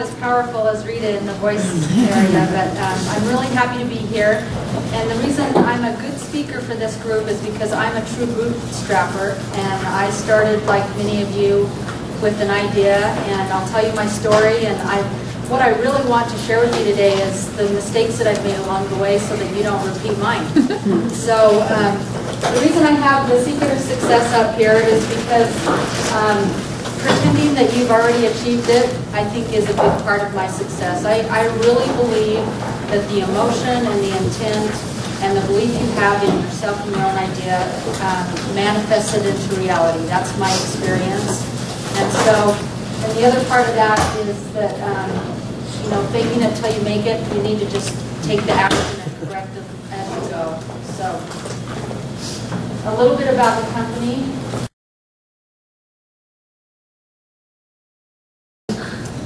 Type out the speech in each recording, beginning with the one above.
as powerful as Rita in the voice area, but I'm really happy to be here. And the reason I'm a good speaker for this group is because I'm a true bootstrapper, and I started, like many of you, with an idea, and I'll tell you my story. And what I really want to share with you today is the mistakes that I've made along the way so that you don't repeat mine. So the reason I have the secret of success up here is because pretending that you've already achieved it, I think, is a big part of my success. I really believe that the emotion and the intent and the belief you have in yourself and your own idea manifests it into reality. That's my experience. And so, and the other part of that is that, you know, faking it till you make it, you need to just take the action and correct it as you go. So, a little bit about the company.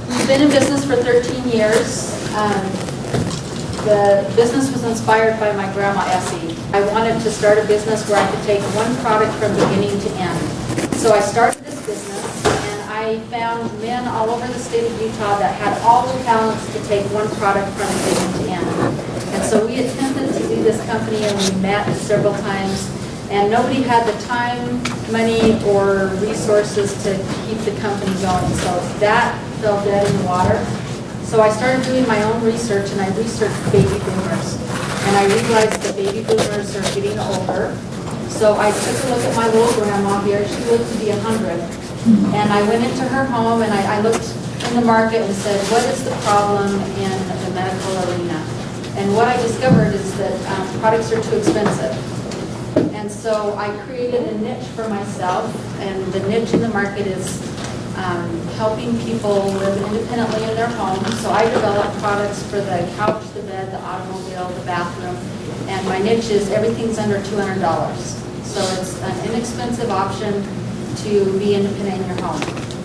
We've been in business for 13 years. The business was inspired by my grandma, Essie. I wanted to start a business where I could take one product from beginning to end. So I started this business, and I found men all over the state of Utah that had all the talents to take one product from beginning to end. And so we attempted to do this company, and we met several times, and nobody had the time, money, or resources to keep the company going. So that fell dead in the water. So I started doing my own research, and I researched baby boomers. And I realized that baby boomers are getting older. So I took a look at my little grandma here. She lived to be 100. And I went into her home, and I looked in the market and said, what is the problem in the medical arena? And what I discovered is that products are too expensive. And so I created a niche for myself, and the niche in the market is helping people live independently in their homes. So I develop products for the couch, the bed, the automobile, the bathroom, and my niche is everything's under $200. So it's an inexpensive option to be independent in your home.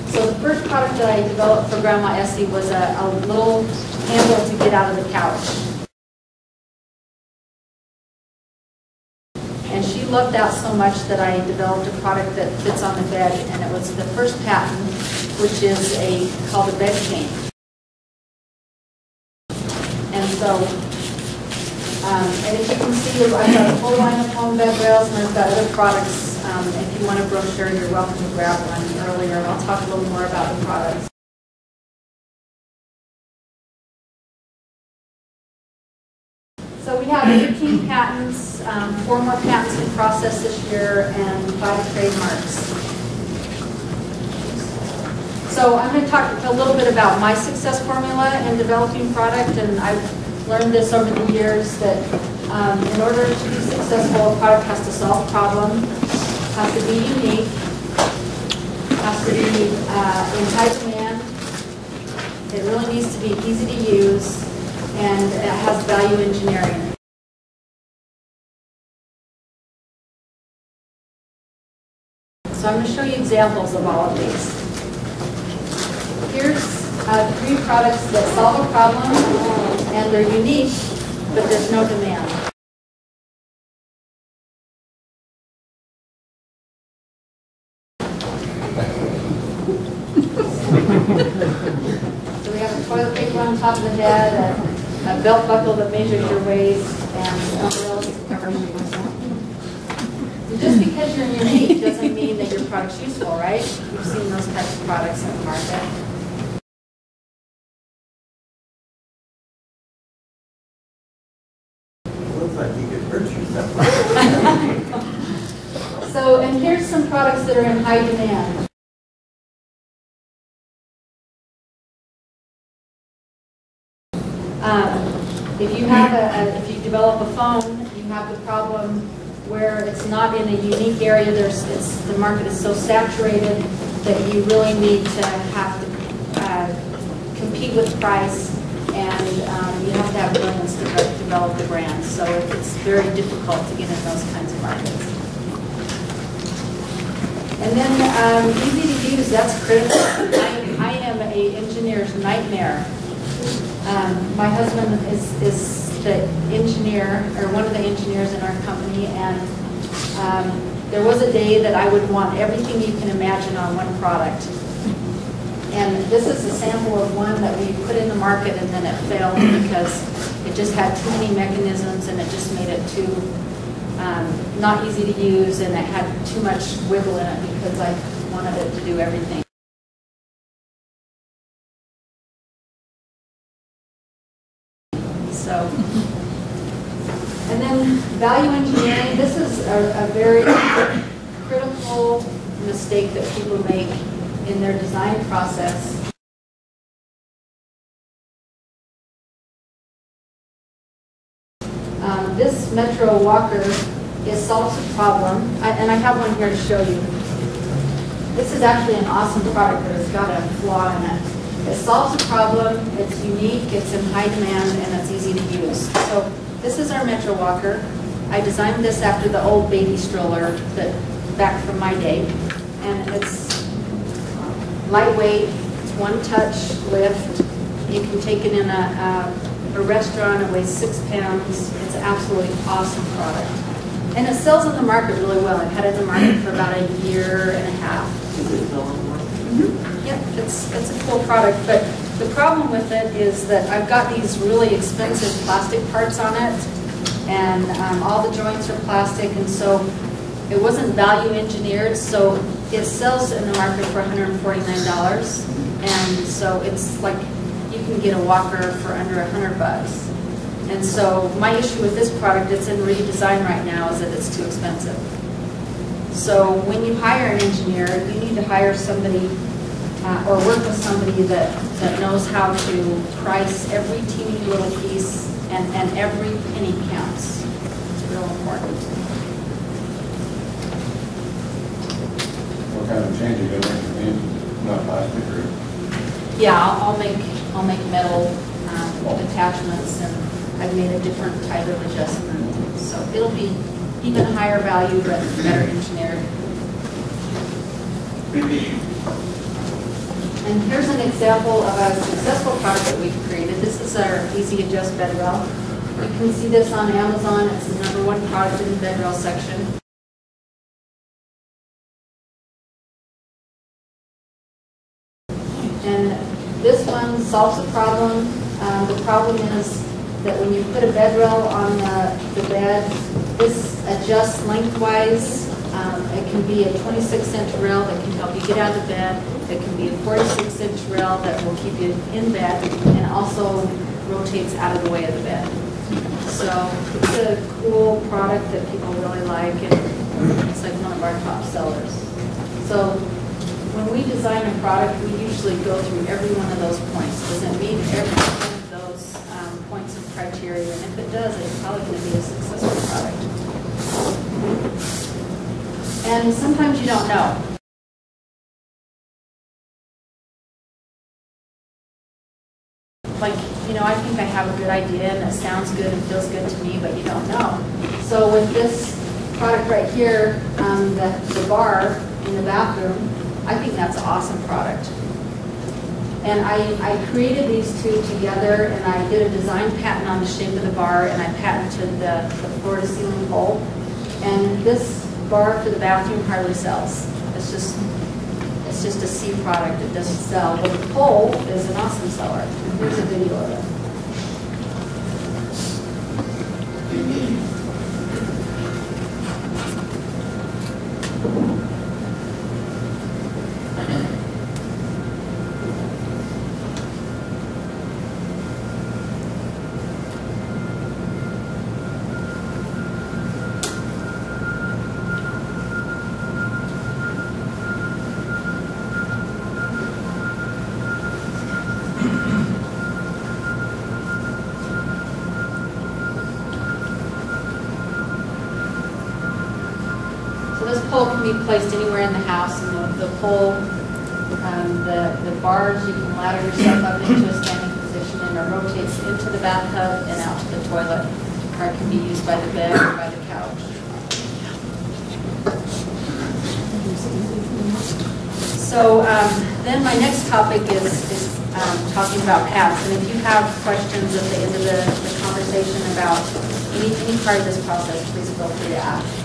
So the first product that I developed for Grandma Essie was a little handle to get out of the couch. And she loved that so much that I developed a product that fits on the bed, and it was the first patent, which is called a bed chain. And so, and if you can see, I've got a full line of home bed rails, and I've got other products. If you want a brochure, you're welcome to grab one earlier. I'll talk a little more about the products. So we have 13 patents, 4 more patents in process this year, and 5 trademarks. So I'm going to talk a little bit about my success formula in developing product, and I've learned this over the years that in order to be successful, a product has to solve a problem, has to be unique, has to be in high demand, it really needs to be easy to use, and it has value engineering. So I'm going to show you examples of all of these. Here's 3 products that solve a problem, and they're unique, but there's no demand. So we have a toilet paper on top of the head, a belt buckle that measures your waist, and umbrellas to cover your waist. Just because you're unique doesn't mean that your product's useful, right? You've seen those types of products in the market. Looks like you could hurt yourself. So, and here's some products that are in high demand. If you develop a phone, you have the problem where it's not in a unique area. The market is so saturated that you really need to have to compete with price, and you have to have brilliance to develop the brand. So it's very difficult to get in those kinds of markets. And then easy to use, that's critical. I am an engineer's nightmare. My husband is the engineer, or one of the engineers in our company, and there was a day that I would want everything you can imagine on one product. And this is a sample of one that we put in the market and then it failed because it just had too many mechanisms and it just made it too not easy to use, and it had too much wiggle in it because I wanted it to do everything. So, and then value engineering. This is a very critical mistake that people make in their design process. This Metro walker solves a problem, and I have one here to show you. This is actually an awesome product, but it's got a flaw in it. It solves a problem, it's unique, it's in high demand, and it's easy to use. So this is our Metro walker. I designed this after the old baby stroller back from my day. And it's lightweight, it's one-touch lift. You can take it in a restaurant, it weighs 6 pounds. It's an absolutely awesome product. And it sells in the market really well. I've had it in the market for about a year and a half. Is it selling more? Yep, it's a cool product, but the problem with it is that I've got these really expensive plastic parts on it, and all the joints are plastic, and so it wasn't value engineered, so it sells in the market for $149, and so it's like you can get a walker for under $100. And so my issue with this product, it's in redesign right now, is that it's too expensive. So when you hire an engineer, you need to hire somebody or work with somebody that knows how to price every teeny little piece, and every penny counts. It's real important. What kind of change are you going to make to the engine? Not plastic or? Yeah, I'll make metal attachments, and I've made a different type of adjustment. So it'll be even higher value, but better engineered. And here's an example of a successful product that we've created. This is our Easy Adjust bed rail. You can see this on Amazon. It's the #1 product in the bed rail section. And this one solves the problem. The problem is that when you put a bed rail on the bed, this adjusts lengthwise. It can be a 26-inch rail that can help you get out of the bed. It can be a 46-inch rail that will keep you in bed and also rotates out of the way of the bed. So it's a cool product that people really like, and it's like one of our top sellers. So when we design a product, we usually go through every one of those points. Does it meet every one of those points of criteria? And if it does, it's probably going to be a successful product. And sometimes you don't know. Like, you know, I think I have a good idea and it sounds good and feels good to me, but you don't know. So with this product right here, the bar in the bathroom, I think that's an awesome product. And I created these two together, and I did a design patent on the shape of the bar, and I patented the floor-to-ceiling pole. And this bar for the bathroom hardly sells. It's just a C product. It doesn't sell. But the pole is an awesome seller. And here's a video of it. This pole can be placed anywhere in the house, and the pole, the bars, you can ladder yourself up into a standing position, and it rotates into the bathtub and out to the toilet, or it can be used by the bed or by the couch. So then my next topic is talking about paths, and if you have questions at the end of the conversation about any part of this process, please feel free to ask.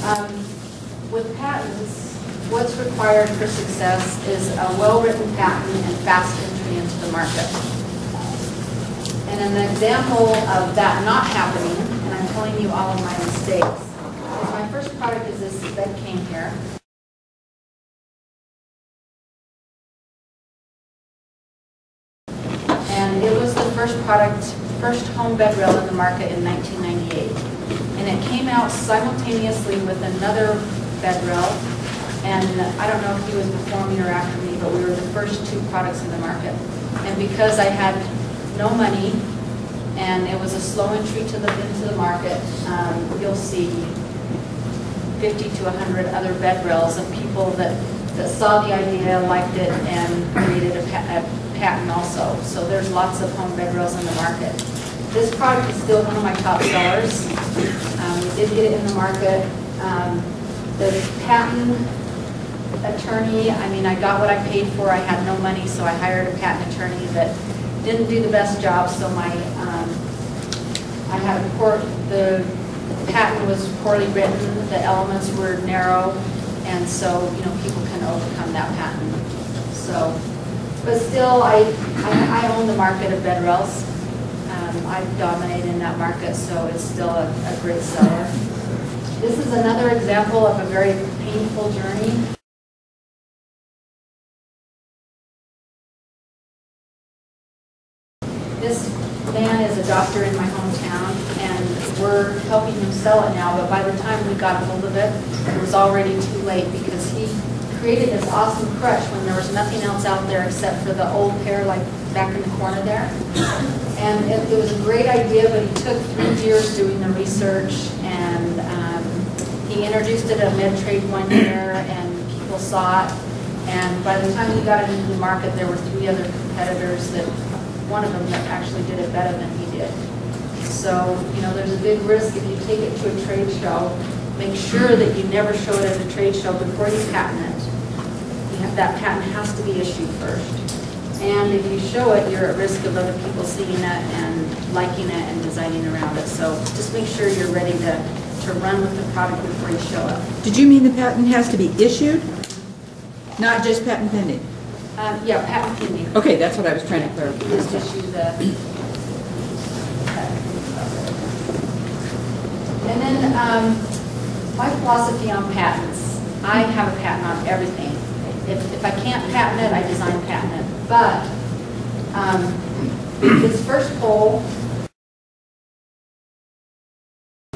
With patents, what's required for success is a well-written patent and fast entry into the market. And an example of that not happening, and I'm telling you all of my mistakes, is my first product is this bed cane here. And it was the first home bed rail in the market in 1998. And it came out simultaneously with another bed rail. And I don't know if he was before me or after me, but we were the first two products in the market. And because I had no money, and it was a slow entry into the market, you'll see 50 to 100 other bed rails of people that saw the idea, liked it, and created a patent also. So there's lots of home bed rails in the market. This product is still one of my top sellers. We did get it in the market. The patent attorney, I mean, I got what I paid for. I had no money, so I hired a patent attorney that didn't do the best job. So I had the patent was poorly written. The elements were narrow, and so people can overcome that patent. So, but still, I own the market of bed rails. I dominate in that market, so it's still a great seller. This is another example of a very painful journey. This man is a doctor in my hometown, and we're helping him sell it now, but by the time we got a hold of it, it was already too late because he created this awesome crutch when there was nothing else out there except for the old pair like back in the corner there. And it was a great idea, but he took 3 years doing the research, and he introduced it at MedTrade one year, and people saw it. And by the time we got it into the market, there were 3 other competitors that, one of them that actually did it better than he did. So, there's a big risk if you take it to a trade show. Make sure that you never show it at a trade show before you patent it. That patent has to be issued first. And if you show it, you're at risk of other people seeing it and liking it and designing around it. So just make sure you're ready to run with the product before you show it. Did you mean the patent has to be issued? Not just patent pending? Yeah, patent pending. Okay, that's what I was trying to You clarify. just issue the... And then my philosophy on patents. I have a patent on everything. If I can't patent it, I design patent it. But this first pole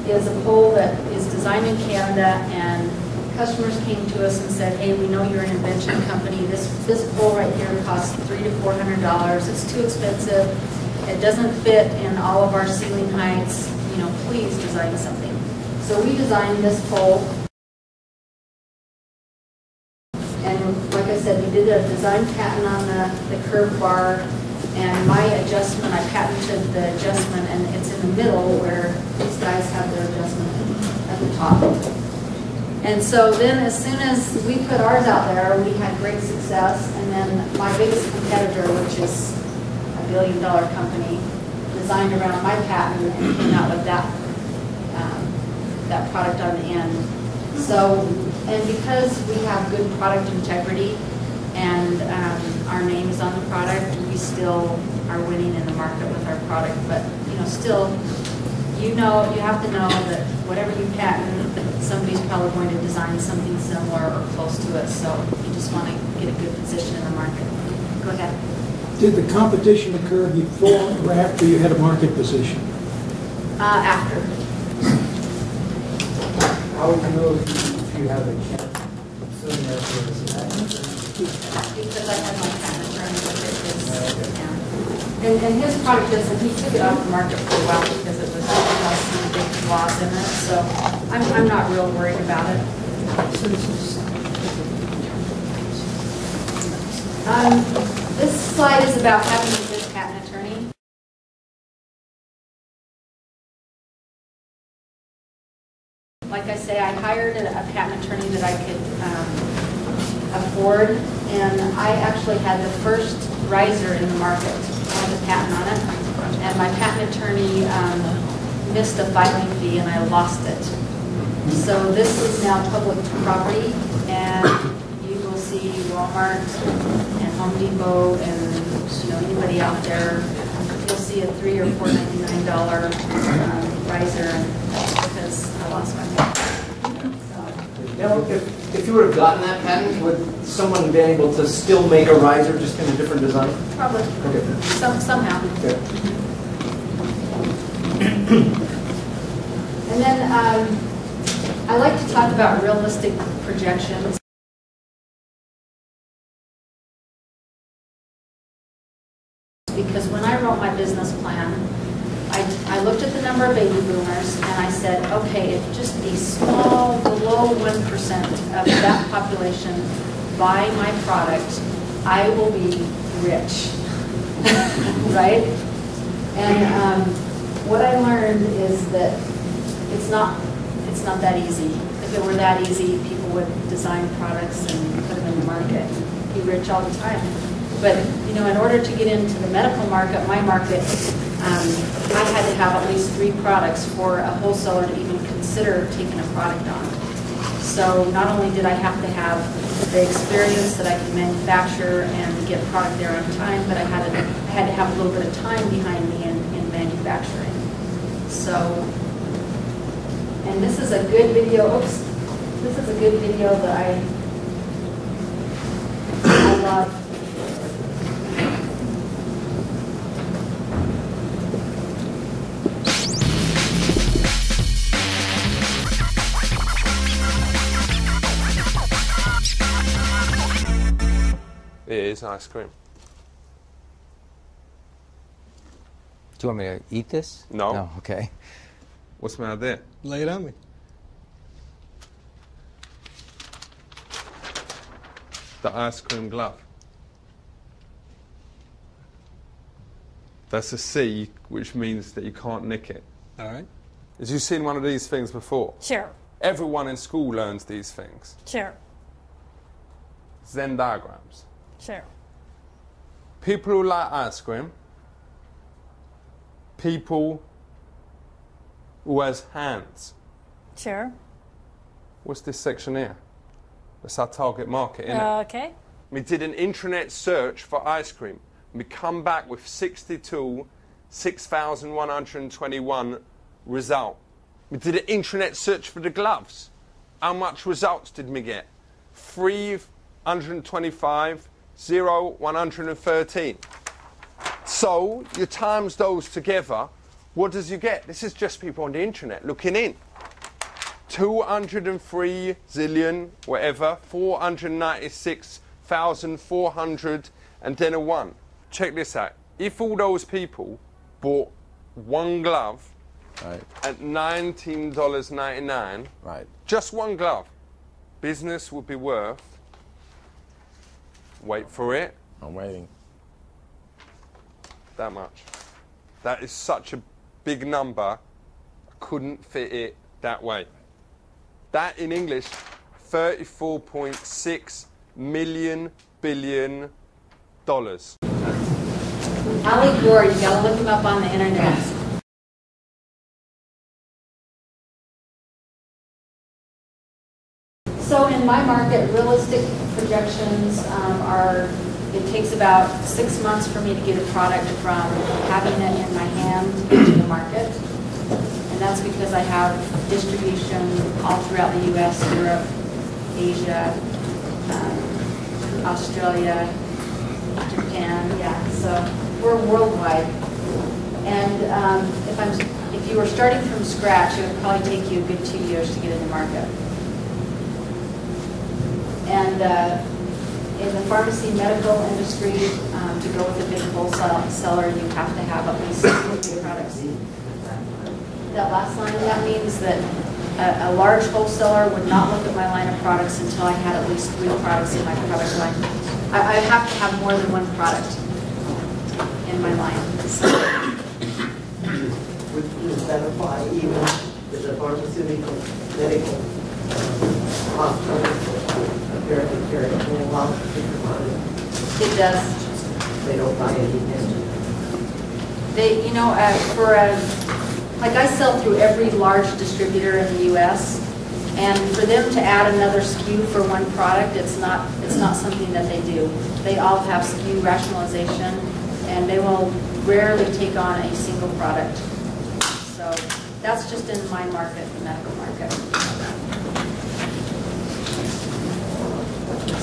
is a pole that is designed in Canada, and customers came to us and said, hey, we know you're an invention company. This pole right here costs $300 to $400. It's too expensive. It doesn't fit in all of our ceiling heights. Please design something. So we designed this pole. And like I said, we did a design patent on the curved bar, and my adjustment, I patented the adjustment, and it's in the middle where these guys have their adjustment at the top. And so then as soon as we put ours out there, we had great success, and then my biggest competitor, which is a billion-dollar company, designed around my patent and came out with that product on the end. So, and because we have good product integrity and our name is on the product, we still are winning in the market with our product. But still, you have to know that whatever you patent, somebody's probably going to design something similar or close to it. So you just want to get a good position in the market. Go ahead. Did the competition occur before or after you had a market position? After. How would you know if you have a chance soon after this patent? Because I had my patent attorney with it. And his product doesn't, he took it off the market for a while because it was some big flaws in it. So I'm not real worried about it. This slide is about having a good patent attorney. Like I say, I hired a patent attorney that I could afford, and I actually had the first riser in the market. I had a patent on it, and my patent attorney missed a filing fee, and I lost it. So this is now public property, and you will see Walmart and Home Depot and anybody out there. You'll see a $3 or $4.99 riser, because I lost my patent. Now, if you would have gotten that patent, would someone have been able to still make a riser just in a different design? Probably. Okay. Somehow. Okay. And then I like to talk about realistic projections. Because when I wrote my business plan, I looked at the number of baby boomers and I said, okay, if just a small, below 1% of that population buy my product, I will be rich, right? And what I learned is that it's not that easy. If it were that easy, people would design products and put them in the market, be rich all the time. But in order to get into the medical market, my market, I had to have at least 3 products for a wholesaler to even consider taking a product on. So not only did I have to have the experience that I can manufacture and get product there on time, but I had to have a little bit of time behind me in manufacturing. So, and this is a good video. Oops, this is a good video that I love. It is ice cream. Do you want me to eat this? No. No, okay. What's the matter there? Lay it on me. The ice cream glove. That's a C, which means that you can't nick it. All right. Have you seen one of these things before? Sure, Everyone in school learns these things. sure, Venn diagrams. sure. People who like ice cream. People who has hands. Sure. What's this section here? That's our target market, isn't it? Okay. We did an intranet search for ice cream. We come back with 6,121 result. We did an intranet search for the gloves. How much results did we get? 325, 0, 113. So you times those together, what does you get? This is just people on the internet looking in. 203 zillion, whatever, 496,400, and then a 1. Check this out. If all those people bought one glove Right. at $19.99, Right. just one glove, business would be worth, wait for it, I'm waiting. that much. That is such a big number, I couldn't fit it that way. That in English, 34.6 million billion dollars. Ali Gore, you gotta look him up on the internet. So in my market, realistic projections are, it takes about 6 months for me to get a product from having it in my hand into the market. And that's because I have distribution all throughout the US, Europe, Asia, Australia, Japan, yeah, so we're worldwide. And if you were starting from scratch, it would probably take you a good 2 years to get in the market. And in the pharmacy medical industry, to go with a big wholesaler, you have to have at least 3 products. That last line, that means that a large wholesaler would not look at my line of products until I had at least 3 products in my product line. I have to have more than 1 product in my line. So. Does that apply even to the pharmaceutical, medical, hospital, apparently carry a whole lot of different products? It does. They don't buy anything. They, like I sell through every large distributor in the U.S., And for them to add another SKU for one product, it's not something that they do. They all have SKU rationalization, and they will rarely take on a single product. So that's just in my market, the medical market.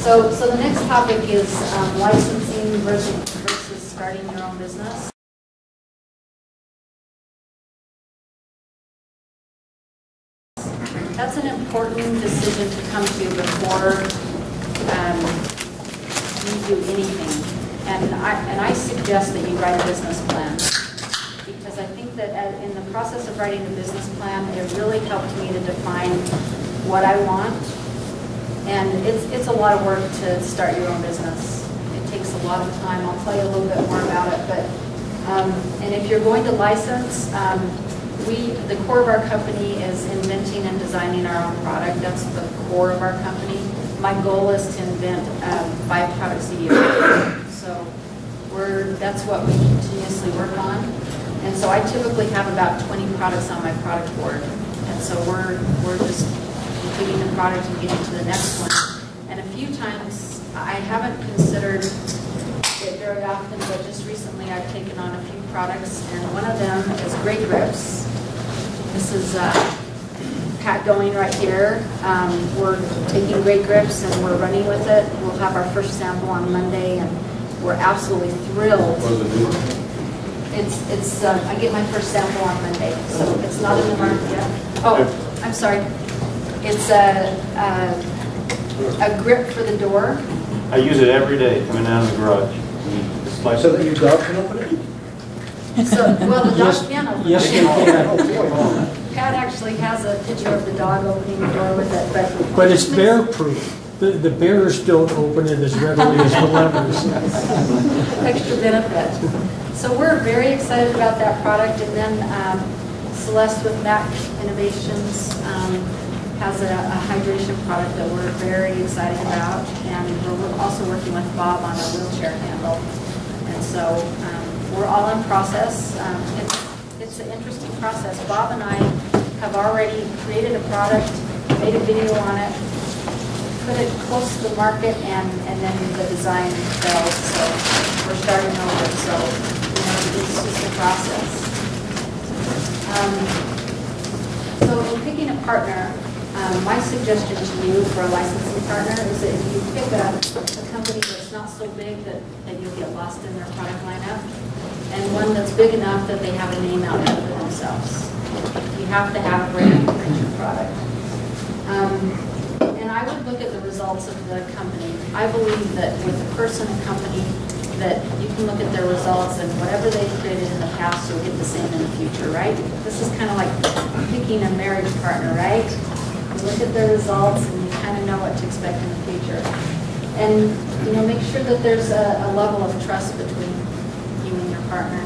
So the next topic is licensing versus starting your own business. That's an important decision to come to before you do anything. And I suggest that you write a business plan, because I think that in the process of writing a business plan, it really helped me to define what I want. And it's a lot of work to start your own business. It takes a lot of time. I'll tell you a little bit more about it. But and if you're going to license, the core of our company is inventing and designing our own product. That's the core of our company. My goal is to invent 5 products a year. So that's what we continuously work on. And so I typically have about 20 products on my product board. And so we're just completing the product and getting to the next one. And a few times I haven't considered it very often, but just recently I've taken on a few products, and one of them is Great Grips. This is Pat going right here. We're taking Great Grips and we're running with it. We'll have our first sample on Monday, and we're absolutely thrilled. What does it do? I get my first sample on Monday, so it's not in the market yet. Oh, I'm sorry. It's a grip for the door. I use it every day coming down to the garage. So that your dog can open it? So, well, the dog can open Yes, it. you can. Pat actually has a picture of the dog opening the door with it, But it's bear-proof. The bears don't open it as readily as the levers. extra benefit. So we're very excited about that product. And then Celeste with Mac Innovations has a hydration product that we're very excited about. And we're also working with Bob on a wheelchair handle. And so we're all in process. It's an interesting process. Bob and I have already created a product, made a video on it, put it close to the market, and then the design failed. So we're starting over. So it's just a process. So in picking a partner, my suggestion to you for a licensing partner is that if you pick a company that's not so big that you'll get lost in their product lineup, and one that's big enough that they have a name out there for themselves. You have to have a brand for your product. And I would look at the results of the company. I believe that with a person and company, that you can look at their results, and whatever they've created in the past, you'll get the same in the future, right? This is kind of like picking a marriage partner, right? You look at their results and you kind of know what to expect in the future. And make sure that there's a level of trust between you and your partner.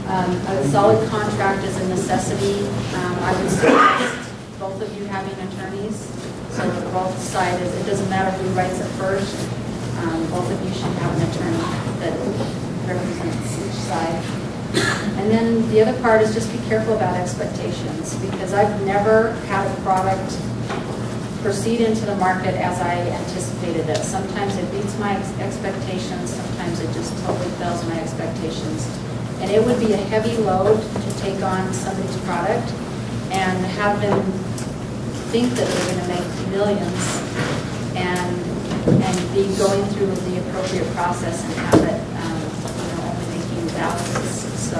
A solid contract is a necessity. I would suggest both of you having attorneys, so that both sides, it doesn't matter who writes it first, both of you should have an attorney that represents each side. And then the other part is just be careful about expectations, because I've never had a product proceed into the market as I anticipated it. Sometimes it beats my expectations, sometimes it just totally fails my expectations. And it would be a heavy load to take on somebody's product and have them think that they're going to make millions and be going through the appropriate process and have it only making thousands. So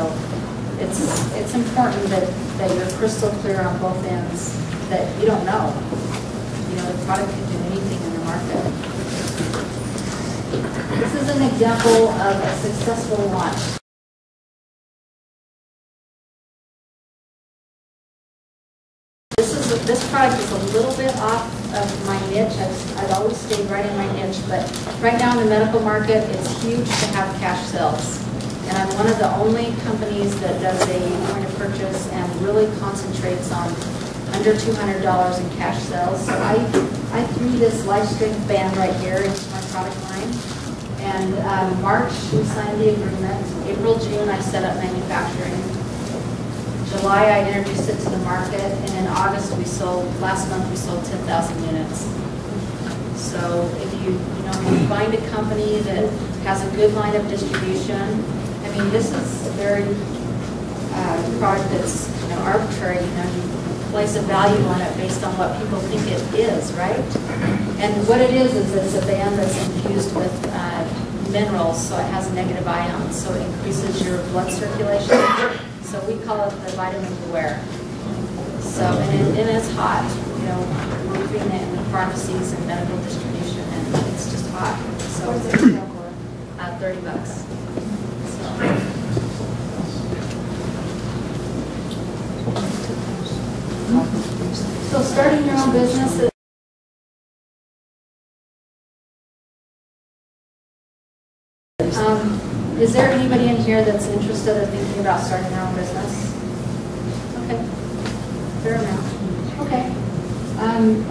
it's important that you're crystal clear on both ends, that you don't know. The product can do anything in the market. This is an example of a successful launch. This product is a little bit off of my niche. I've always stayed right in my niche, but right now in the medical market, it's huge to have cash sales. And I'm one of the only companies that does a point of purchase and really concentrates on under $200 in cash sales. So I threw this life strength band right here into my product line. And March, we signed the agreement. April, June, I set up manufacturing. July, I introduced it to the market, and in August, last month, we sold 10,000 units. So if you find a company that has a good line of distribution, I mean, this is a very product that's arbitrary. You place a value on it based on what people think it is, right? And what it is it's a band that's infused with minerals, so it has negative ions, so it increases your blood circulation. So we call it the vitamin to wear. So, and it's hot. We're putting it in the pharmacies and medical distribution, and it's just hot. So What's it sell for? $30. So starting your own business is there anybody in here that's interested in thinking about starting their own business? Okay, fair enough. Okay.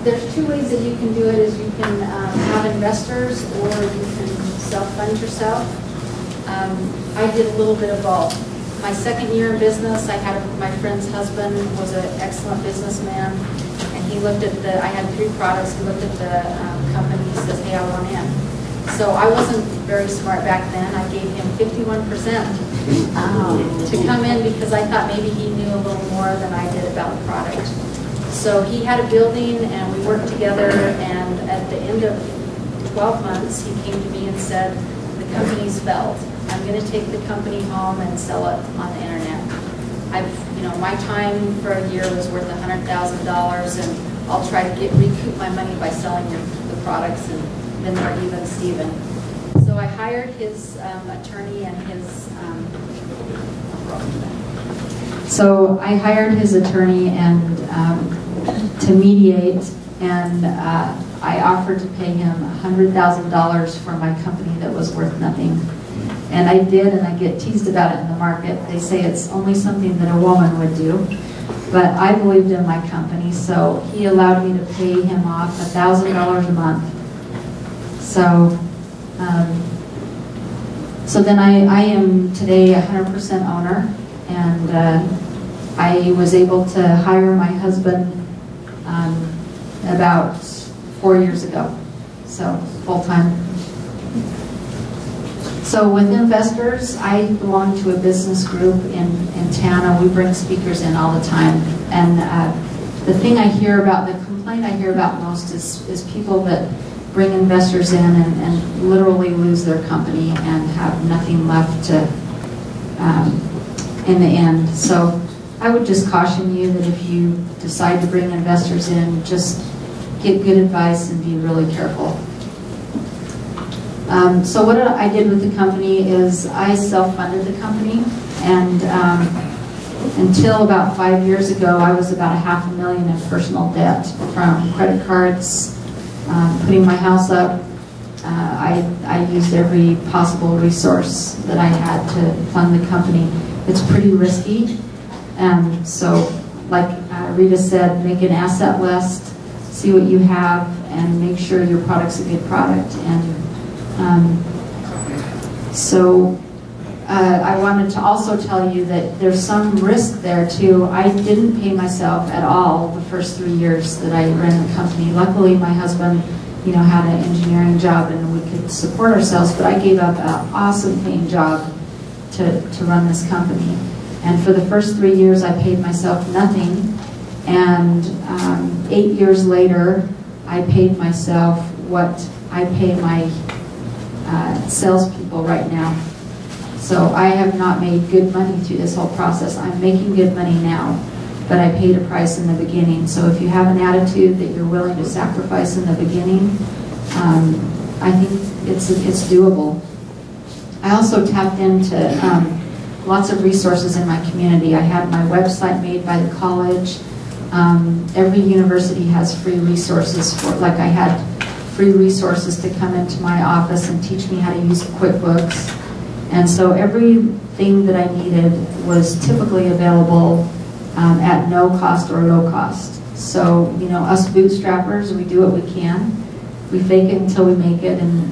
There's two ways that you can do it. Is you can have investors, or you can self-fund yourself. I did a little bit of both. My second year in business, my friend's husband was an excellent businessman, and he looked at I had 3 products. He looked at the company. He says, "Hey, I want in." So I wasn't very smart back then. I gave him 51% to come in because I thought maybe he knew a little more than I did about the product. So he had a building, and we worked together, and at the end of 12 months, he came to me and said, "The company's failed. I'm going to take the company home and sell it on the internet. My time for a year was worth $100,000, and I'll try to recoup my money by selling the products, and then we're even, Steven." So I hired his attorney and to mediate, and I offered to pay him $100,000 for my company that was worth nothing. And I did, and I get teased about it in the market. They say it's only something that a woman would do. But I believed in my company, so he allowed me to pay him off $1,000 a month. So, so then I am today 100% owner, and I was able to hire my husband about 4 years ago, so full-time. So with investors, I belong to a business group in town, and we bring speakers in all the time. And the complaint I hear about most is people that bring investors in and literally lose their company and have nothing left to in the end. So I would just caution you that if you decide to bring investors in, just get good advice and be really careful. So what I did with the company is I self-funded the company, and until about 5 years ago, I was about $500,000 in personal debt from credit cards, putting my house up. I used every possible resource that I had to fund the company. It's pretty risky. So like Rita said, make an asset list, see what you have, and make sure your product's a good product. And I wanted to also tell you that there's some risk there too. I didn't pay myself at all the first 3 years that I ran the company. Luckily, my husband, had an engineering job and we could support ourselves, but I gave up an awesome paying job to run this company. And for the first 3 years, I paid myself nothing. And 8 years later, I paid myself what I pay my salespeople right now. So I have not made good money through this whole process. I'm making good money now, but I paid a price in the beginning. So if you have an attitude that you're willing to sacrifice in the beginning, I think it's doable. I also tapped into lots of resources in my community. I had my website made by the college. Every university has free resources I had free resources to come into my office and teach me how to use QuickBooks. And so everything that I needed was typically available at no cost or low cost. So, us bootstrappers, we do what we can. We fake it until we make it, and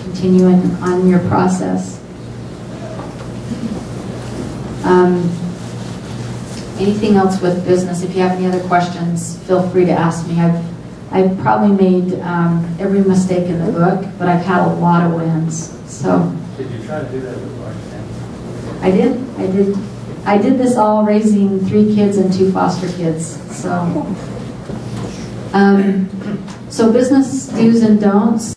continue on your process. anything else with business, if you have any other questions, feel free to ask me. I've probably made every mistake in the book, but I've had a lot of wins. So Did you try to do that with large families? I did this all raising 3 kids and 2 foster kids. So business do's and don'ts.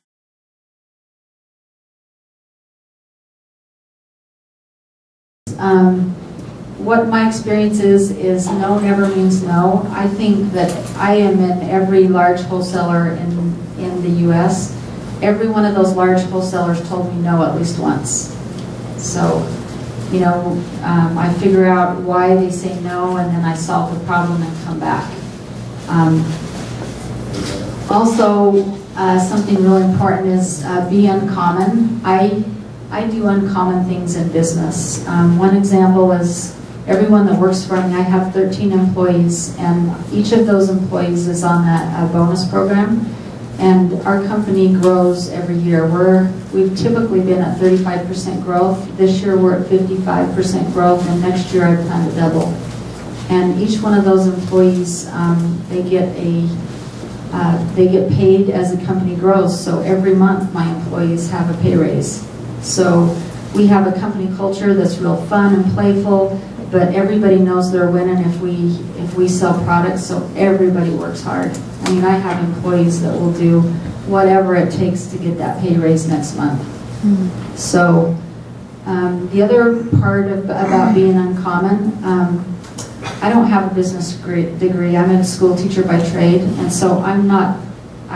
What my experience is no never means no. I think that I am in every large wholesaler in the U.S. Every one of those large wholesalers told me no at least once. So, you know, I figure out why they say no, and then I solve the problem and come back. Also, something really important is be uncommon. I do uncommon things in business. One example is everyone that works for me, I have 13 employees, and each of those employees is on that bonus program. And our company grows every year. We've typically been at 35% growth. This year we're at 55% growth, and next year I plan to double. And each one of those employees, they get paid as the company grows. So every month my employees have a pay raise. So we have a company culture that's real fun and playful, but everybody knows they're winning if we sell products, so everybody works hard. I mean, I have employees that will do whatever it takes to get that pay raise next month. Mm-hmm. So the other part about being uncommon, I don't have a business degree. I'm a school teacher by trade, and so I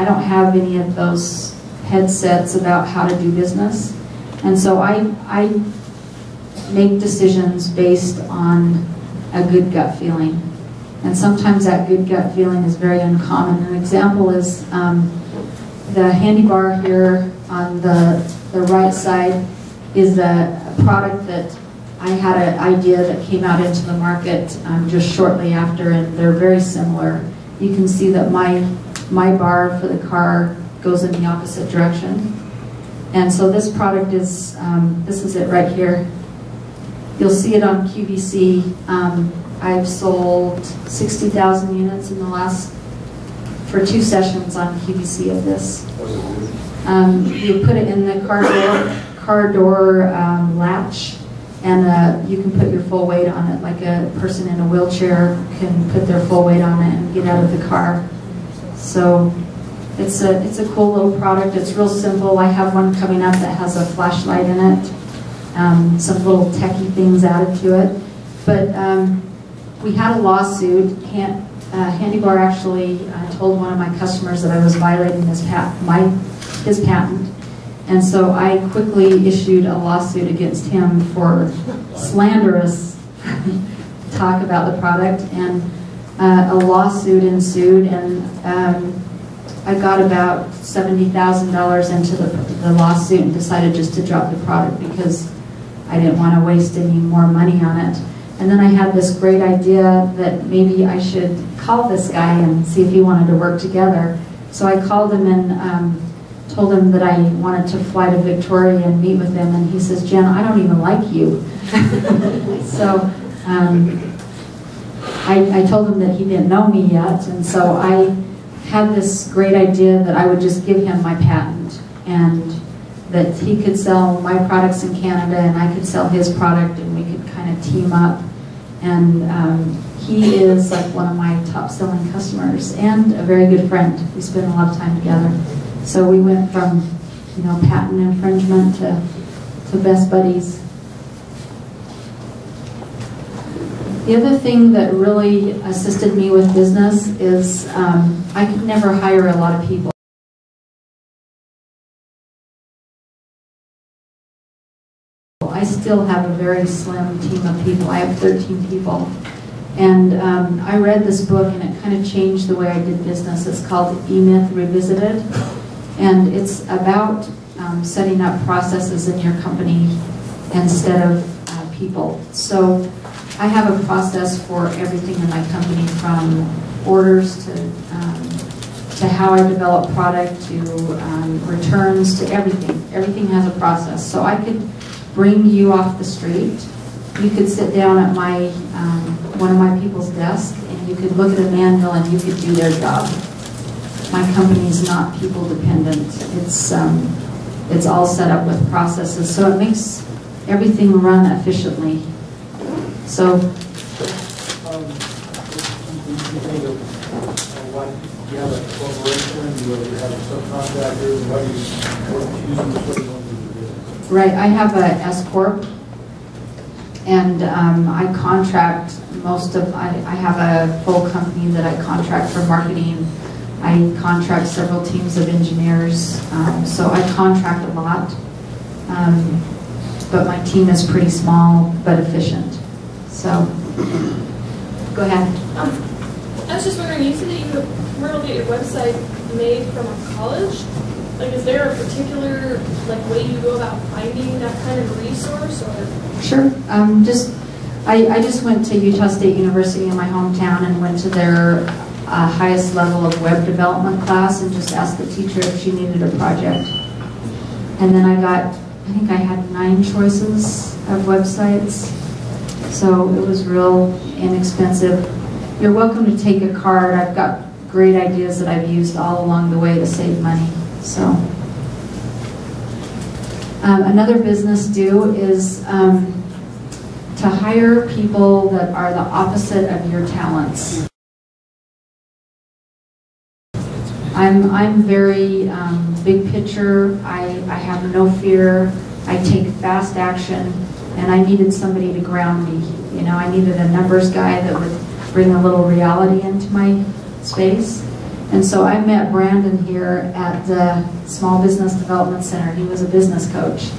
don't have any of those headsets about how to do business. And so I make decisions based on a good gut feeling. And sometimes that good gut feeling is very uncommon. An example is the handy bar here on the right side is a product that I had an idea that came out into the market just shortly after, and they're very similar. You can see that my bar for the car goes in the opposite direction. And so this product is, this is it right here. You'll see it on QVC. I've sold 60,000 units in the last, for 2 sessions on QVC of this. You put it in the car door latch, and you can put your full weight on it, like a person in a wheelchair can put their full weight on it and get out of the car. So it's a cool little product. It's real simple. I have one coming up that has a flashlight in it, some little techie things added to it. But we had a lawsuit. Handy Bar actually told one of my customers that I was violating his patent. And so I quickly issued a lawsuit against him for slanderous talk about the product. And a lawsuit ensued, and I got about $70,000 into the lawsuit and decided just to drop the product because I didn't want to waste any more money on it. And then I had this great idea that maybe I should call this guy and see if he wanted to work together. So I called him and told him that I wanted to fly to Victoria and meet with him, and he says, "Jen, I don't even like you." So I told him that he didn't know me yet, and so I had this great idea that I would just give him my patent, and that he could sell my products in Canada and I could sell his product, and we could kind of team up. And he is like one of my top selling customers and a very good friend. We spend a lot of time together. So we went from, you know, patent infringement to best buddies. The other thing that really assisted me with business is I could never hire a lot of people. I still have a very slim team of people. I have 13 people. And I read this book, and it kind of changed the way I did business. It's called E-Myth Revisited. And it's about setting up processes in your company instead of people. So I have a process for everything in my company, from orders to how I develop product, to returns, to everything. Everything has a process. So I could bring you off the street you could sit down at my one of my people's desk and you could look at a manual and you could do their job. My company's not people dependent. It's all set up with processes, so it makes everything run efficiently. So, You think of what, you have a corporation, you have subcontractors, what do you choose and what do you want to do? right, I have a S Corp, and I contract I have a full company that I contract for marketing. I contract several teams of engineers, so I contract a lot. But my team is pretty small but efficient. So, go ahead. I was just wondering, you said that you were able to get your website made from a college. Like, is there a particular way you go about finding that kind of resource, or? Sure. I just went to Utah State University in my hometown and went to their highest level of web development class and just asked the teacher if she needed a project. And then I think I had 9 choices of websites. So it was real inexpensive. You're welcome to take a card. I've got great ideas that I've used all along the way to save money. So another business do is to hire people that are the opposite of your talents. I'm very big picture. I have no fear. I take fast action, and I needed somebody to ground me. You know, I needed a numbers guy that would bring a little reality into my space. And so I met Brandon here at the Small Business Development Center. He was a business coach.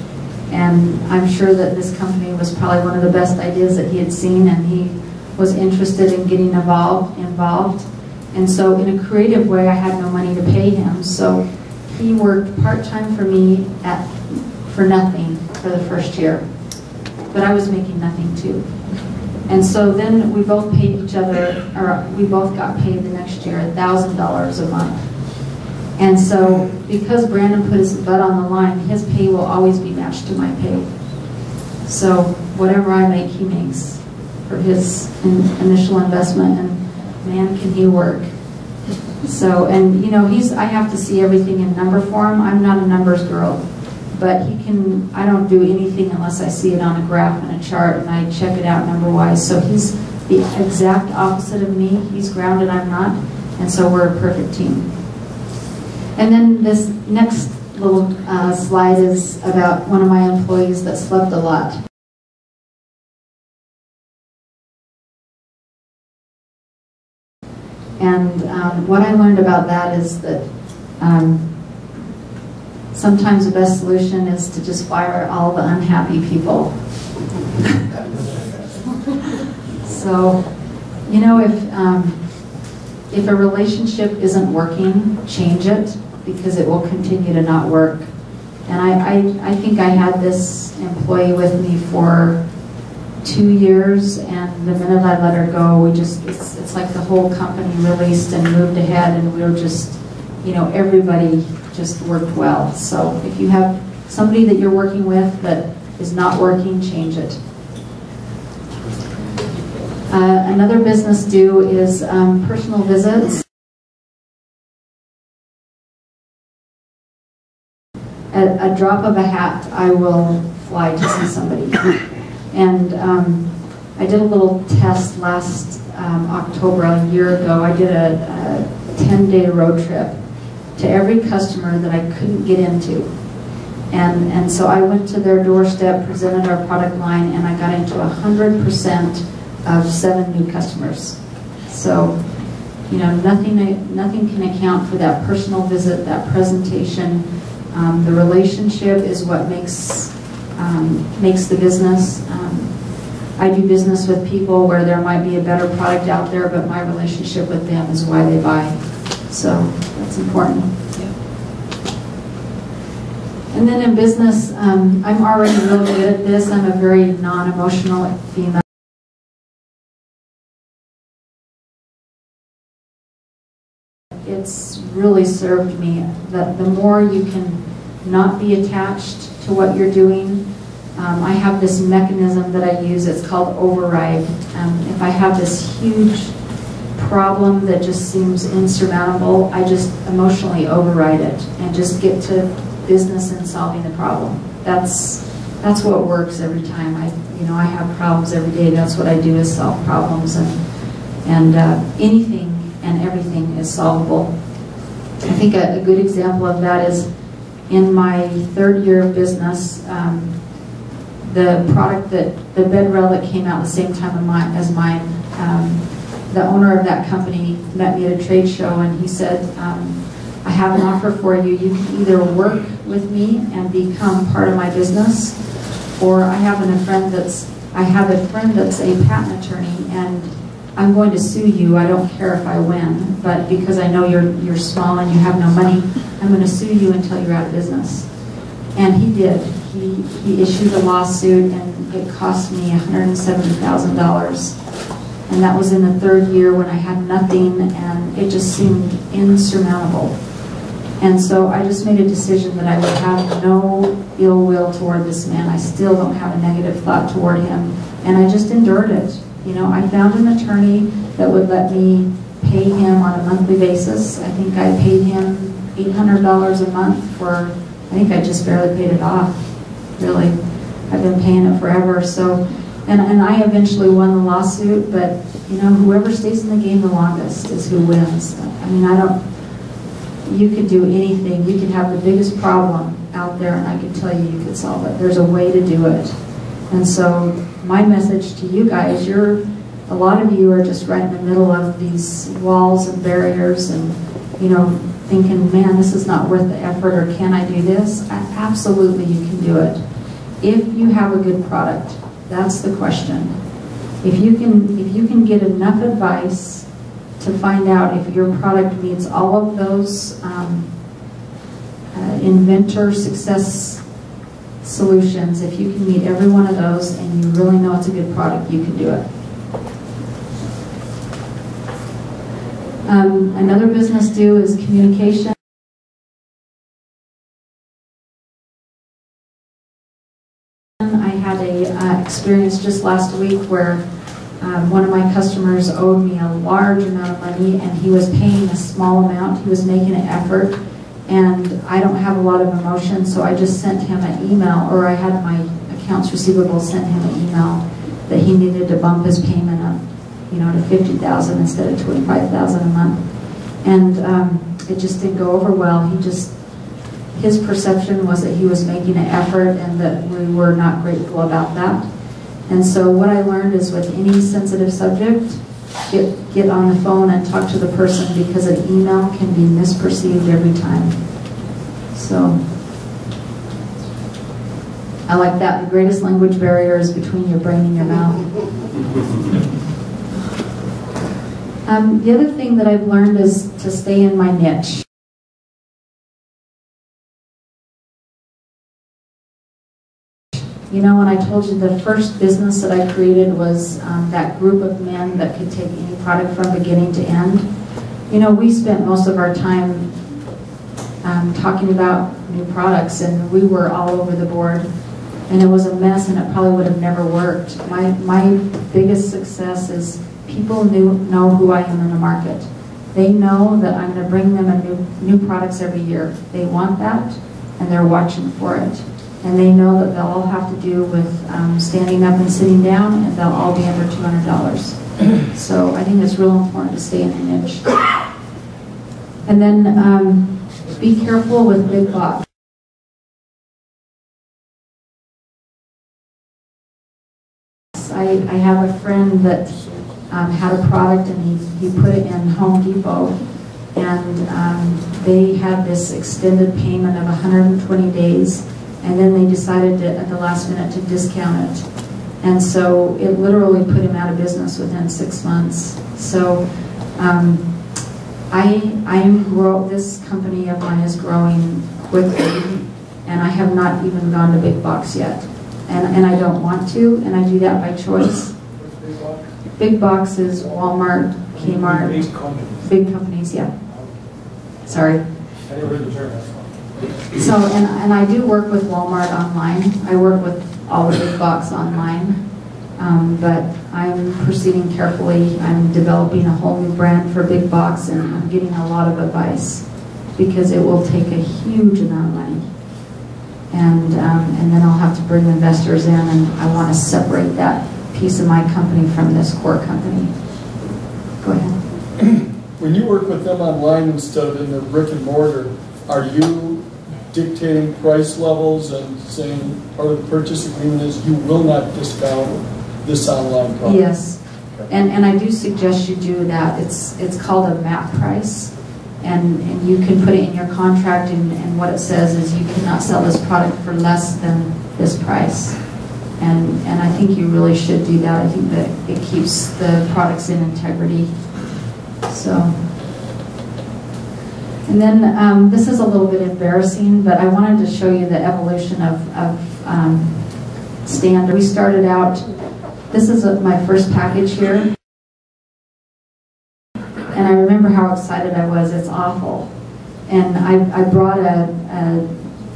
And I'm sure that this company was probably one of the best ideas that he had seen, and he was interested in getting involved. And so in a creative way, I had no money to pay him. So he worked part-time for me for nothing for the first year. But I was making nothing too. And so then we both paid each other, or we both got paid the next year $1,000 a month. And so because Brandon put his butt on the line, his pay will always be matched to my pay. So whatever I make, he makes for his initial investment, and man, can he work. So, and you know, I have to see everything in number form. I'm not a numbers girl, but I don't do anything unless I see it on a graph and a chart and I check it out number-wise. So he's the exact opposite of me. He's grounded, I'm not, and so we're a perfect team. And then this next little slide is about one of my employees that slept a lot. And what I learned about that is that sometimes the best solution is to just fire all the unhappy people. So, you know, if a relationship isn't working, change it, because it will continue to not work. And I think I had this employee with me for 2 years, and the minute I let her go, it's like the whole company released and moved ahead, and we were just, you know, everybody just worked well. So if you have somebody that you're working with that is not working, change it. Another business do is personal visits. At a drop of a hat, I will fly to see somebody. And I did a little test last October, a year ago. I did a 10-day road trip to every customer that I couldn't get into. And so I went to their doorstep, presented our product line, and I got into 100% of 7 new customers. So, you know, nothing can account for that personal visit, that presentation. The relationship is what makes the business. I do business with people where there might be a better product out there, but my relationship with them is why they buy. So that's important. And then in business, I'm already really good at this. I'm a very non-emotional female. It's really served me that the more you can not be attached to what you're doing I have this mechanism that I use, it's called override. If I have this huge problem that just seems insurmountable, I just emotionally override it and just get to business and solving the problem. That's what works every time. I have problems every day. That's what I do, is solve problems, and anything and everything is solvable. I think a good example of that is in my 3rd year of business, the product the bed rail that came out the same time as mine, the owner of that company met me at a trade show, and he said, I have an offer for you. You can either work with me and become part of my business, or I have a friend that's a patent attorney, and I'm going to sue you. I don't care if I win, but because I know you're small and you have no money, I'm going to sue you until you're out of business. And he did. He issued a lawsuit, and it cost me $170,000. And that was in the 3rd year when I had nothing, and it just seemed insurmountable. And so I just made a decision that I would have no ill will toward this man. I still don't have a negative thought toward him. And I just endured it. I found an attorney that would let me pay him on a monthly basis. I think I paid him $800 a month for, I think I just barely paid it off, really. I've been paying it forever. So, and I eventually won the lawsuit, but whoever stays in the game the longest is who wins. You could do anything. You could have the biggest problem out there, and I could tell you could solve it. There's a way to do it. And so my message to you guys, a lot of you are just right in the middle of these walls and barriers, and thinking, man, this is not worth the effort, or can I do this? Absolutely, you can do it. If you have a good product, that's the question. If you can get enough advice to find out if your product meets all of those inventor success solutions, if you can meet every one of those and you really know it's a good product, you can do it. Another business do is communication. I had a experience just last week where one of my customers owed me a large amount of money, and he was paying a small amount. He was making an effort, and I don't have a lot of emotion, so I just sent him an email, or I had my accounts receivable sent him an email that he needed to bump his payment up, to $50,000 instead of $25,000 a month. And it just didn't go over well. His perception was that he was making an effort and that we were not grateful about that. And so what I learned is, with any sensitive subject, get on the phone and talk to the person, because an email can be misperceived every time. So I like that. The greatest language barrier is between your brain and your mouth. The other thing that I've learned is to stay in my niche. When I told you the first business that I created was that group of men that could take any product from beginning to end. We spent most of our time talking about new products, and we were all over the board, and it was a mess, and it probably would have never worked. My biggest success is people know who I am in the market. They know that I'm going to bring them new products every year. They want that, and they're watching for it. And they know that they'll all have to do with standing up and sitting down, and they'll all be under $200. So I think it's real important to stay in a niche. And then be careful with big box. I have a friend that had a product, and he put it in Home Depot, and they had this extended payment of 120 days. And then they decided at the last minute to discount it. And so it literally put him out of business within 6 months. So this company of mine is growing quickly, and I have not even gone to big box yet. And I don't want to, and I do that by choice. Big box is Walmart, Kmart, big companies, yeah. Sorry. I never heard the term, that's fine. So, and I do work with Walmart online. I work with all the big box online. But I'm proceeding carefully. I'm developing a whole new brand for big box, and I'm getting a lot of advice because it will take a huge amount of money. And then I'll have to bring investors in, and I want to separate that piece of my company from this core company. Go ahead. When you work with them online instead of in the brick and mortar, are you dictating price levels and saying part of the purchase agreement is you will not discount this online product? Yes, and I do suggest you do that. It's called a MAP price, and you can put it in your contract, and what it says is you cannot sell this product for less than this price. And I think you really should do that. I think that it keeps the products in integrity. So, and then this is a little bit embarrassing, but I wanted to show you the evolution of standard. We started out, this is my first package here, and I remember how excited I was. It's awful. And I brought a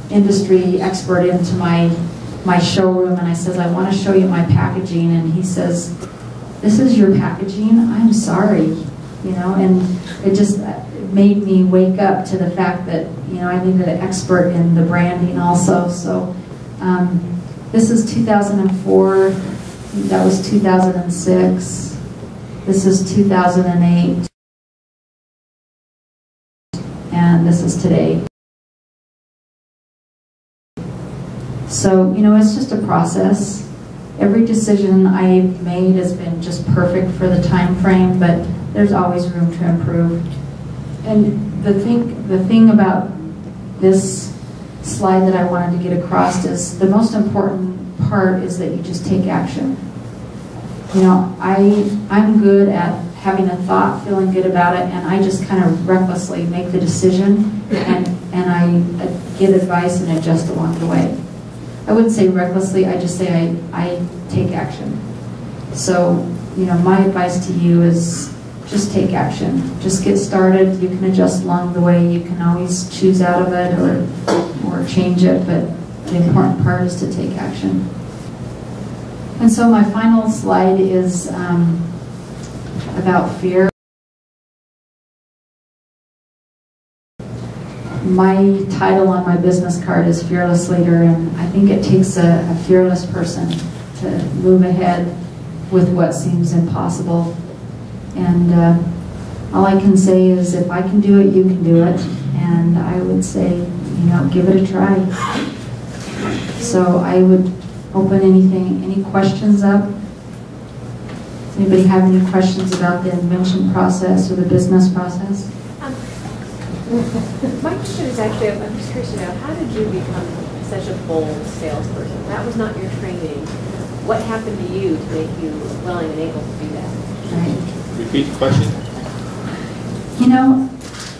industry expert into my showroom, and I says, I want to show you my packaging, and he says, this is your packaging? I'm sorry. You know, and it just made me wake up to the fact that, you know, I needed an expert in the branding also. So this is 2004, that was 2006, this is 2008, and this is today. So, you know, it's just a process. Every decision I've made has been just perfect for the time frame, but there's always room to improve. And the thing about this slide that I wanted to get across is the most important part is that you just take action. You know, I'm good at having a thought, feeling good about it, and I just kind of recklessly make the decision, and I get advice and adjust along the way. I wouldn't say recklessly, I just say I take action. So, you know, my advice to you is just take action. Just get started. You can adjust along the way. You can always choose out of it or change it, but the important part is to take action. And so my final slide is about fear. My title on my business card is Fearless Leader, and I think it takes a fearless person to move ahead with what seems impossible. And all I can say is if I can do it, you can do it. And I would say, you know, give it a try. So I would open any questions up. Does anybody have any questions about the invention process or the business process? My question is actually, I'm just curious to know, how did you become such a bold salesperson? That was not your training. What happened to you to make you willing and able to do that? Right. Repeat the question. You know,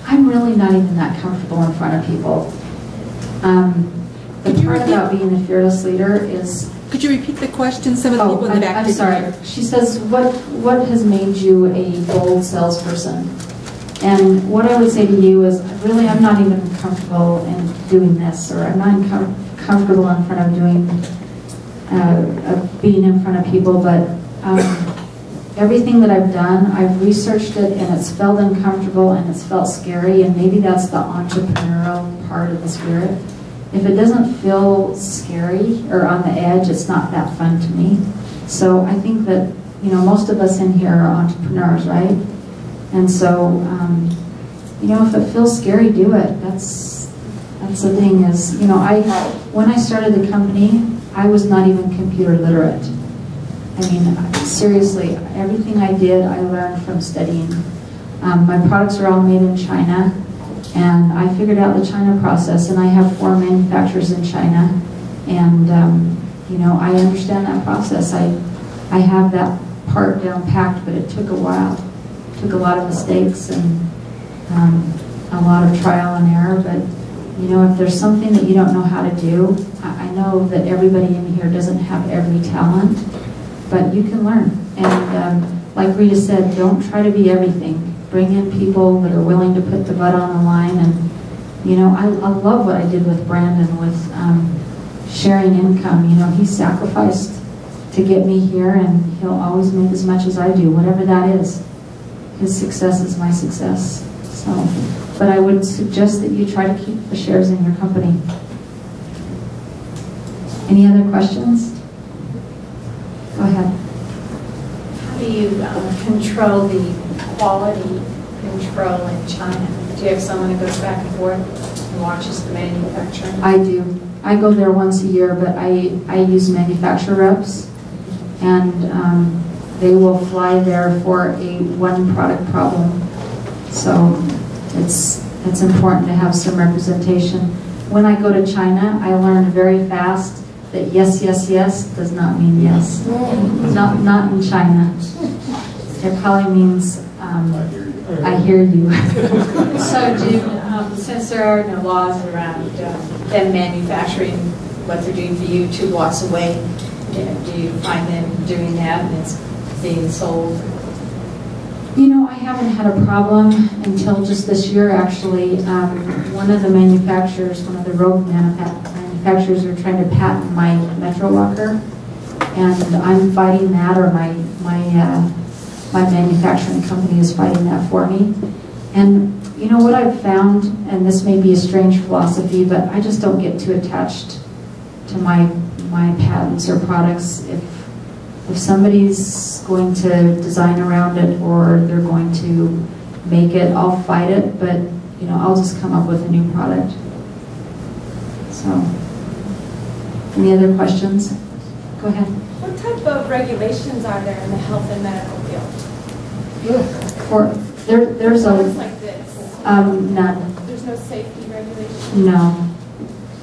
I'm really not even that comfortable in front of people. The part about being a fearless leader is... Could you repeat the question? Some of the people in the back. I'm sorry. She says, what has made you a bold salesperson? And what I would say to you is, really, I'm not even comfortable in doing this, or I'm not comfortable in front of doing, being in front of people, but everything that I've done, I've researched it, and it's felt uncomfortable, and it's felt scary, and maybe that's the entrepreneurial part of the spirit. If it doesn't feel scary or on the edge, it's not that fun to me. So I think that, you know, most of us in here are entrepreneurs, right? And so, you know, if it feels scary, do it. That's the thing is, you know, when I started the company, I was not even computer literate. I mean, seriously, everything I did, I learned from studying. My products are all made in China, and I figured out the China process, and I have 4 manufacturers in China, and, you know, I understand that process. I have that part down packed, but it took a while. It took a lot of mistakes and a lot of trial and error, but, you know, if there's something that you don't know how to do, I know that everybody in here doesn't have every talent, but you can learn. And like Rita said, don't try to be everything. Bring in people that are willing to put the butt on the line. And, you know, I love what I did with Brandon, with sharing income. You know, he sacrificed to get me here, and he'll always make as much as I do, whatever that is. His success is my success. So, but I would suggest that you try to keep the shares in your company. Any other questions? Go ahead. How do you control the quality control in China? Do you have someone who goes back and forth and watches the manufacturing? I do. I go there once a year, but I use manufacturer reps, and they will fly there for a one product problem. So it's important to have some representation. When I go to China, I learned very fast that yes, yes, yes does not mean yes. Not in China. It probably means I hear you. So since there are no laws around them manufacturing what they're doing for you 2 blocks away, do you find them doing that and it's being sold? You know, I haven't had a problem until just this year, actually. One of the manufacturers, one of the rogue manufacturers are trying to patent my Metro Locker, and I'm fighting that, or my manufacturing company is fighting that for me. And you know what I've found, and this may be a strange philosophy, but I just don't get too attached to my patents or products. If somebody's going to design around it or they're going to make it, I'll fight it, but you know, I'll just come up with a new product. So, any other questions? Go ahead. What type of regulations are there in the health and medical field? There's Products like this? None. There's no safety regulations? No.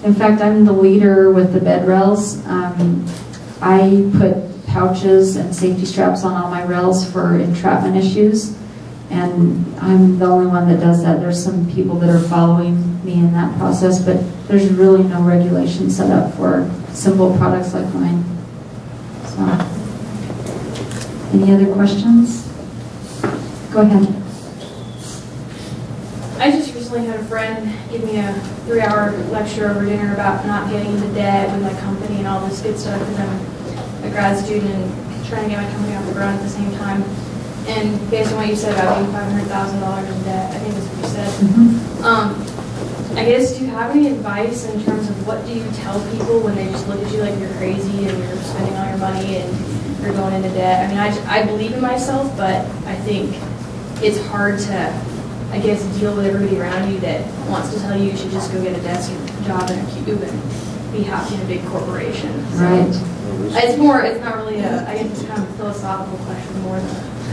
In fact, I'm the leader with the bed rails. I put pouches and safety straps on all my rails for entrapment issues, and I'm the only one that does that. There's some people that are following me in that process, but there's really no regulation set up for simple products like mine. So, any other questions? Go ahead. I just recently had a friend give me a 3-hour lecture over dinner about not getting into debt with my company and all this good stuff, because I'm a grad student and trying to get my company off the ground at the same time. And based on what you said about being $500,000 in debt, I think that's what you said. I guess, do you have any advice in terms of what do you tell people when they just look at you like you're crazy and you're spending all your money and you're going into debt? I mean, I believe in myself, but I think it's hard to, I guess, deal with everybody around you that wants to tell you should just go get a desk job in a cube and be happy in a big corporation. So Right. it's not really I guess it's kind of a philosophical question more than a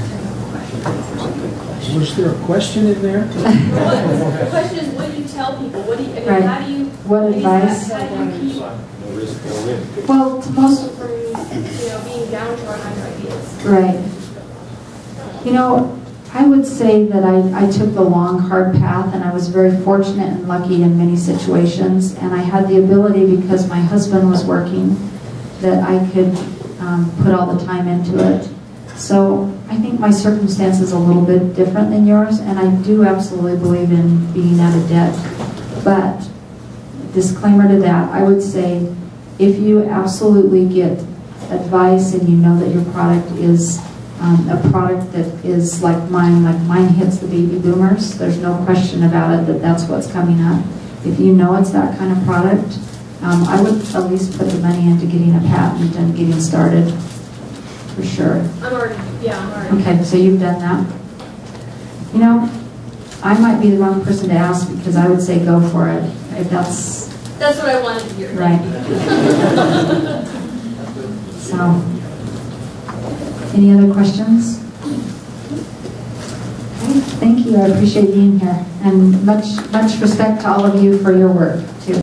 technical question. Was there a question in there? The question is, what do you tell people? What do you, I mean, Right. how do you, What advice? how do you keep Well, to most, from, being downtrodden on your ideas? right. You know, I would say that I took the long, hard path, and I was very fortunate and lucky in many situations, and I had the ability, because my husband was working, that I could put all the time into it. So I think my circumstance is a little bit different than yours, and I do absolutely believe in being out of debt. But, disclaimer to that, I would say if you absolutely get advice and you know that your product is a product that is like mine hits the baby boomers, there's no question about it that that's what's coming up. If you know it's that kind of product, I would at least put the money into getting a patent and getting started, for sure. I'm already. Okay, so you've done that. You know, I might be the wrong person to ask, because I would say go for it. If that's what I wanted to hear. Right. So, any other questions? Okay, thank you. I appreciate being here, and much respect to all of you for your work too.